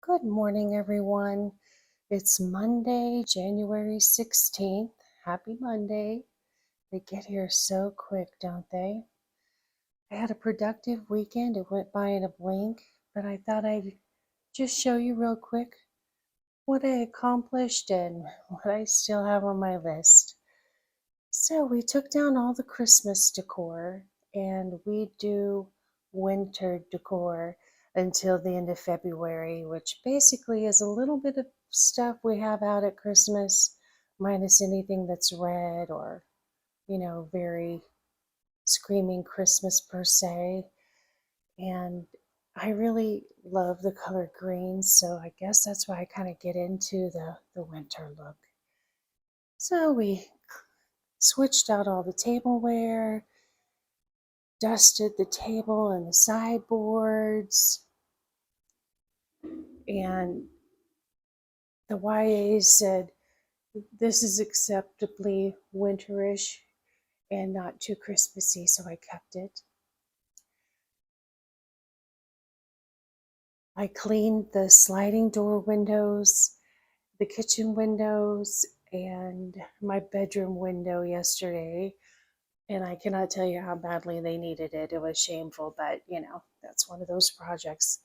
Good morning, everyone. It's Monday, January 16th. Happy Monday. They get here so quick, don't they? I had a productive weekend. It went by in a blink, but I thought I'd just show you real quick what I accomplished and what I still have on my list. So, we took down all the Christmas decor and we do winter decor until the end of February, which basically is a little bit of stuff we have out at Christmas, minus anything that's red or, very screaming Christmas per se. And I really love the color green, so I guess that's why I kind of get into the winter look. So we switched out all the tableware, dusted the table and the sideboards, and the YAs said this is acceptably winterish and not too Christmassy, so I kept it. I cleaned the sliding door windows, the kitchen windows, and my bedroom window yesterday. And I cannot tell you how badly they needed it. It was shameful, but that's one of those projects.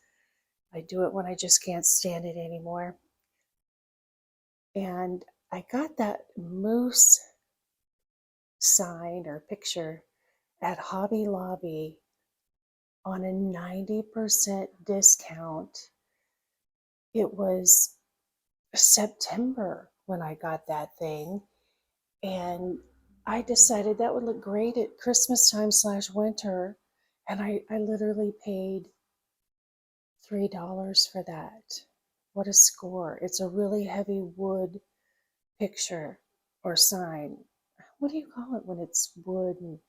I do it when I just can't stand it anymore. And I got that moose sign or picture at Hobby Lobby on a 90% discount. It was September when I got that thing, and I decided that would look great at Christmas time / winter, and I literally paid $3 for that. What a score. It's a really heavy wood picture or sign. What do you call it when it's wood and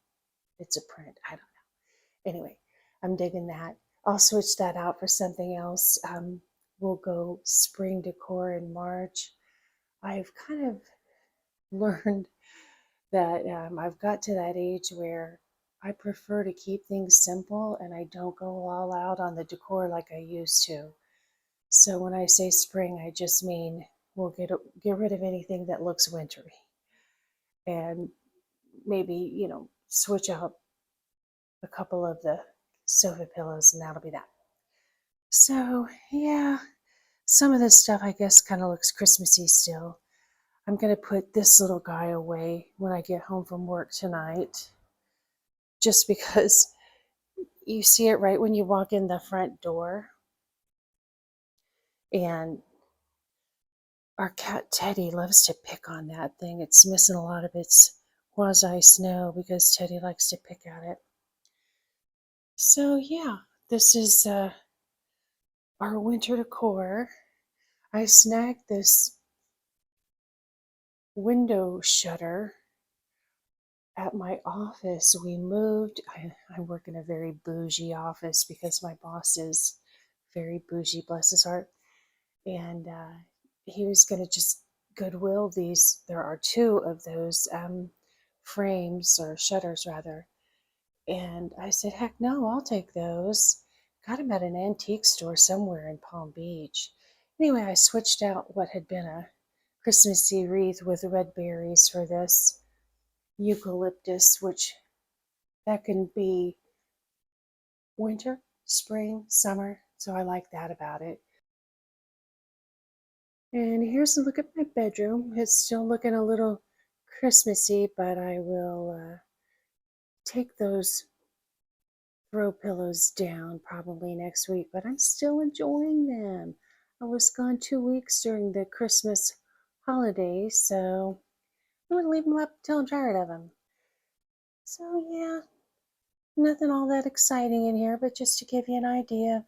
it's a print? I don't know. Anyway, I'm digging that. I'll switch that out for something else. We'll go spring decor in March. I've kind of learned that I've got to that age where I prefer to keep things simple and I don't go all out on the decor like I used to. So when I say spring, I just mean we'll get rid of anything that looks wintry and maybe, switch out a couple of the sofa pillows and that'll be that. So, yeah, some of this stuff I guess kind of looks Christmassy still. I'm going to put this little guy away when I get home from work tonight just because you see it right when you walk in the front door. And our cat Teddy loves to pick on that thing. It's missing a lot of its quasi snow because Teddy likes to pick at it. So, yeah, this is our winter decor. I snagged this window shutter at my office. We moved. I work in a very bougie office because my boss is very bougie, bless his heart. And he was going to just Goodwill these. There are two of those frames or shutters, rather. And I said, heck no, I'll take those. Got them at an antique store somewhere in Palm Beach. Anyway, I switched out what had been a Christmassy wreath with red berries for this eucalyptus, which that can be winter, spring, summer. So I like that about it. And here's a look at my bedroom. It's still looking a little Christmassy, but I will take those throw pillows down probably next week, but I'm still enjoying them. I was gone 2 weeks during the Christmas holidays, so I'm going to leave them up till I'm tired of them. So, yeah, nothing all that exciting in here, but just to give you an idea of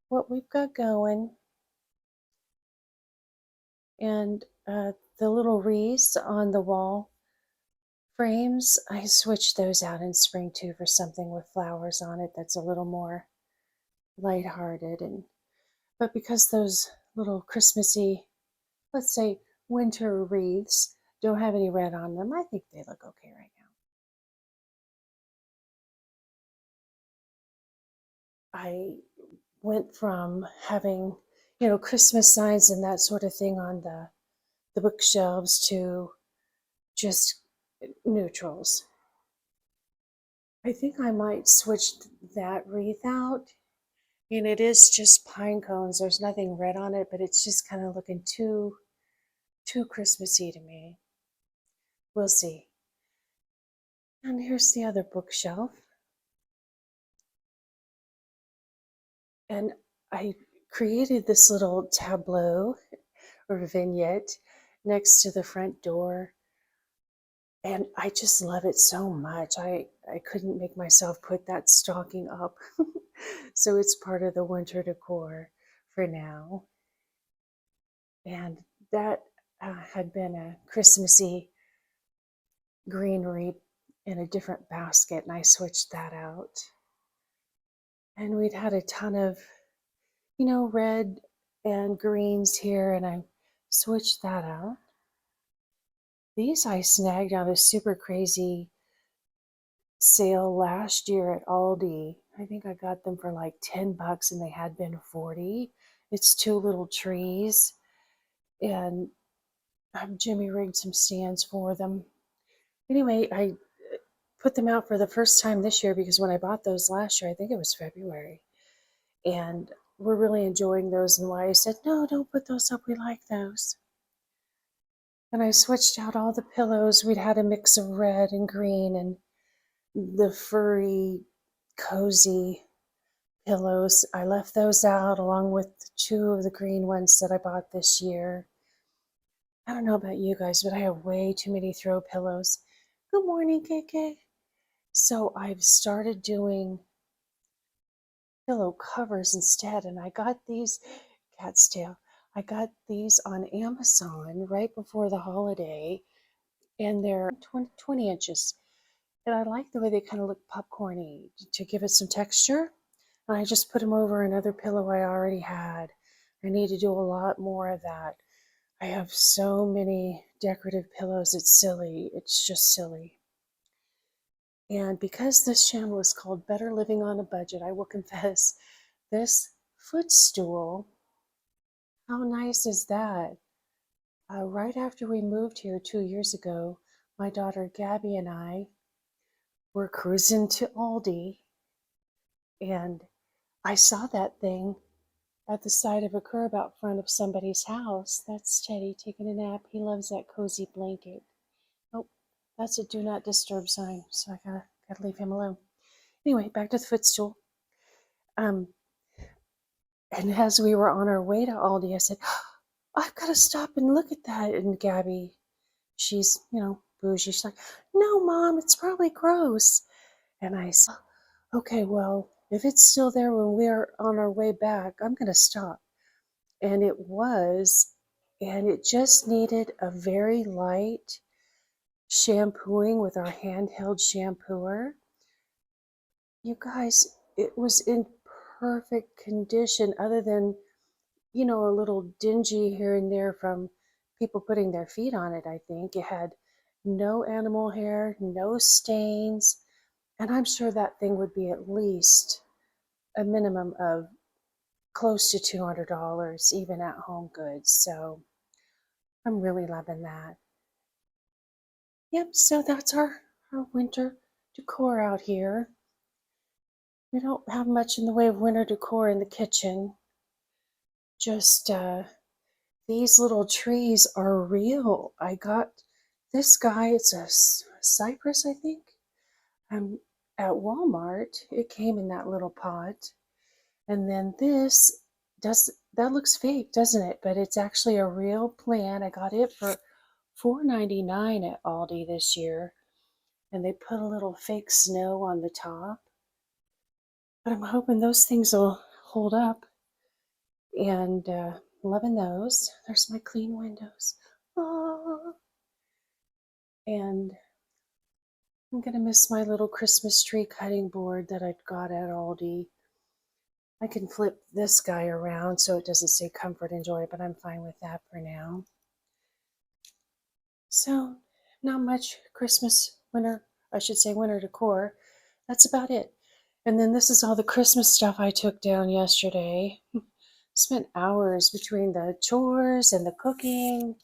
what we've got going. And the little wreaths on the wall frames, I switched those out in spring too for something with flowers on it that's a little more lighthearted. And but because those little Christmassy, let's say winter wreaths, don't have any red on them, I think they look okay right now. I went from having, Christmas signs and that sort of thing on the bookshelves to just neutrals. I think I might switch that wreath out. And it is just pine cones. There's nothing red on it, but it's just kind of looking too Christmassy to me. We'll see. And here's the other bookshelf. And I created this little tableau or vignette next to the front door. And I just love it so much. I couldn't make myself put that stocking up. So it's part of the winter decor for now. And that had been a Christmassy greenery in a different basket, and I switched that out. And we'd had a ton of, red and greens here, and I switched that out. These I snagged on a super crazy sale last year at Aldi. I think I got them for like $10 and they had been 40. It's two little trees, and Jimmy rigged some stands for them. Anyway, I put them out for the first time this year because when I bought those last year, I think it was February, and we're really enjoying those. And why I said, no, don't put those up. We like those. And I switched out all the pillows. We'd had a mix of red and green and the furry, cozy pillows. I left those out along with two of the green ones that I bought this year. I don't know about you guys, but I have way too many throw pillows. Good morning, KK. So I've started doing pillow covers instead, and I got these, cat's tail, I got these on Amazon right before the holiday, and they're 20 inches. And I like the way they kind of look popcorny to give it some texture. And I just put them over another pillow I already had. I need to do a lot more of that. I have so many decorative pillows, it's silly. It's just silly. And because this channel is called Better Living on a Budget, I will confess this footstool, how nice is that? Right after we moved here 2 years ago, my daughter Gabby and I were cruising to Aldi, and I saw that thing at the side of a curb out front of somebody's house. That's Teddy taking a nap. He loves that cozy blanket. Oh, that's a do not disturb sign, so I gotta leave him alone. Anyway, back to the footstool. Um, and as we were on our way to Aldi, I said, I've got to stop and look at that. And Gabby, she's, bougie. She's like, no, Mom, it's probably gross. And I said, okay, well, if it's still there when we're on our way back, I'm going to stop. And it was, and it just needed a very light shampooing with our handheld shampooer. You guys, it was in perfect condition, other than, a little dingy here and there from people putting their feet on it, I think. It had no animal hair, no stains, and I'm sure that thing would be at least a minimum of close to $200, even at Home Goods. So I'm really loving that. Yep, so that's our winter decor out here. We don't have much in the way of winter decor in the kitchen. Just these little trees are real. I got this guy, it's a cypress, I think, at Walmart. It came in that little pot. And then this that looks fake, doesn't it? But it's actually a real plant. I got it for $4.99 at Aldi this year. And they put a little fake snow on the top. But I'm hoping those things will hold up. And loving those. There's my clean windows. Oh, and I'm going to miss my little Christmas tree cutting board that I got at Aldi. I can flip this guy around so it doesn't say comfort and joy, but I'm fine with that for now. So, not much Christmas, winter decor. That's about it. And then this is all the Christmas stuff I took down yesterday. spent hours between the chores and the cooking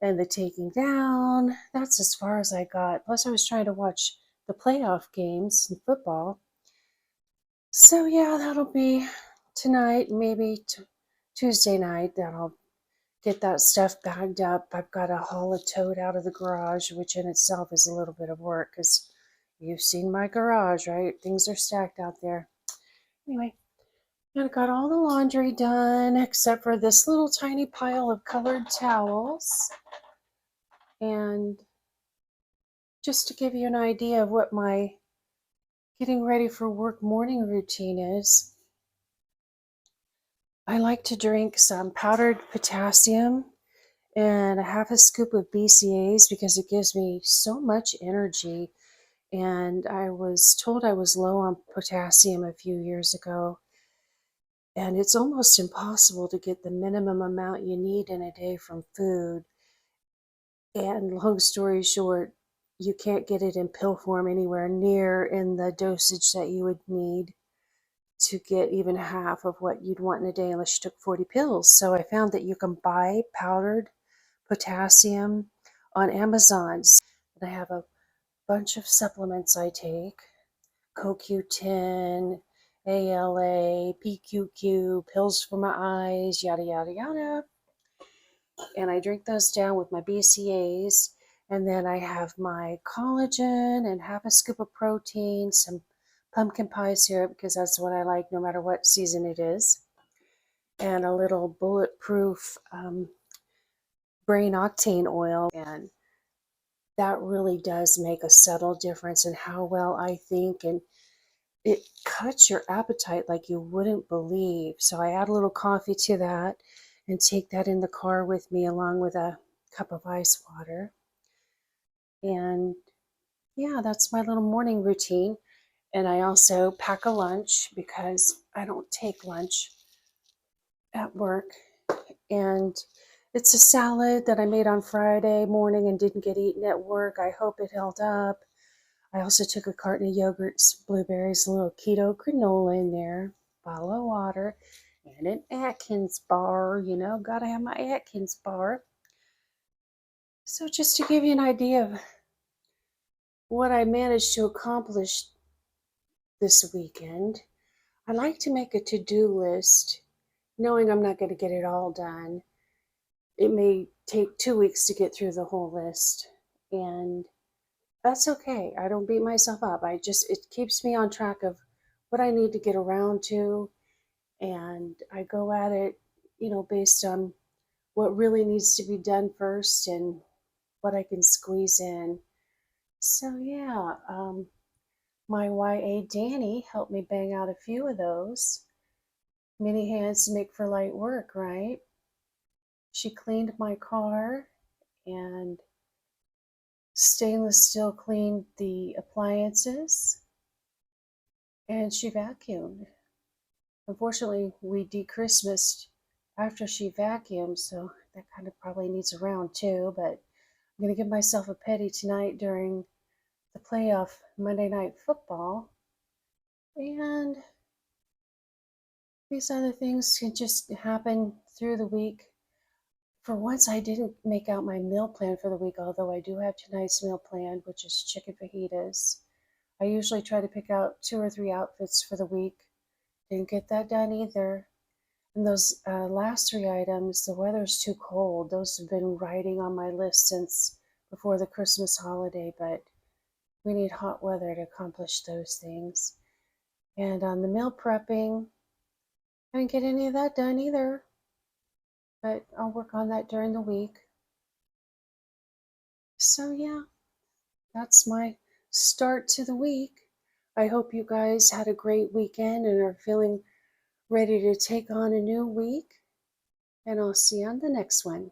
and the taking down. That's as far as I got. Plus, I was trying to watch the playoff games in football. So, yeah, that'll be tonight, maybe Tuesday night, that I'll get that stuff bagged up. I've got to haul a tote out of the garage, which in itself is a little bit of work because you've seen my garage, right? Things are stacked out there. Anyway, I got all the laundry done except for this little tiny pile of colored towels. And just to give you an idea of what my getting ready for work morning routine is, I like to drink some powdered potassium and a half a scoop of BCAAs because it gives me so much energy. And I was told I was low on potassium a few years ago, and it's almost impossible to get the minimum amount you need in a day from food. And long story short, you can't get it in pill form anywhere near in the dosage that you would need to get even half of what you'd want in a day unless you took 40 pills. So I found that you can buy powdered potassium on Amazon. And I have a bunch of supplements I take: CoQ10, ALA, PQQ, pills for my eyes, yada, yada, yada. And I drink those down with my BCAAs. And then I have my collagen and half a scoop of protein, some pumpkin pie syrup, because that's what I like no matter what season it is, and a little bulletproof brain octane oil. And that really does make a subtle difference in how well I think, and it cuts your appetite like you wouldn't believe. So I add a little coffee to that and take that in the car with me along with a cup of ice water. And yeah, that's my little morning routine. And I also pack a lunch because I don't take lunch at work. And it's a salad that I made on Friday morning and didn't get eaten at work. I hope it held up. I also took a carton of yogurts, blueberries, a little keto granola in there, bottle of water, and an Atkins bar. You know, gotta have my Atkins bar. So just to give you an idea of what I managed to accomplish this weekend, I like to make a to-do list, knowing I'm not going to get it all done. It may take 2 weeks to get through the whole list, and that's okay. I don't beat myself up. It keeps me on track of what I need to get around to, and I go at it, based on what really needs to be done first and what I can squeeze in. So yeah, my YA Danny helped me bang out a few of those. Many hands make for light work, right? She cleaned my car and stainless steel cleaned the appliances, and she vacuumed. Unfortunately, we de-Christmased after she vacuumed, so that kind of probably needs a round too, but I'm going to give myself a petty tonight during the playoff Monday Night Football. And these other things can just happen through the week. For once, I didn't make out my meal plan for the week, although I do have tonight's meal plan, which is chicken fajitas. I usually try to pick out 2 or 3 outfits for the week. Didn't get that done either. And those last 3 items, the weather's too cold. Those have been riding on my list since before the Christmas holiday, but we need hot weather to accomplish those things. And on the meal prepping, I didn't get any of that done either, but I'll work on that during the week. So yeah, that's my start to the week. I hope you guys had a great weekend and are feeling ready to take on a new week. And I'll see you on the next one.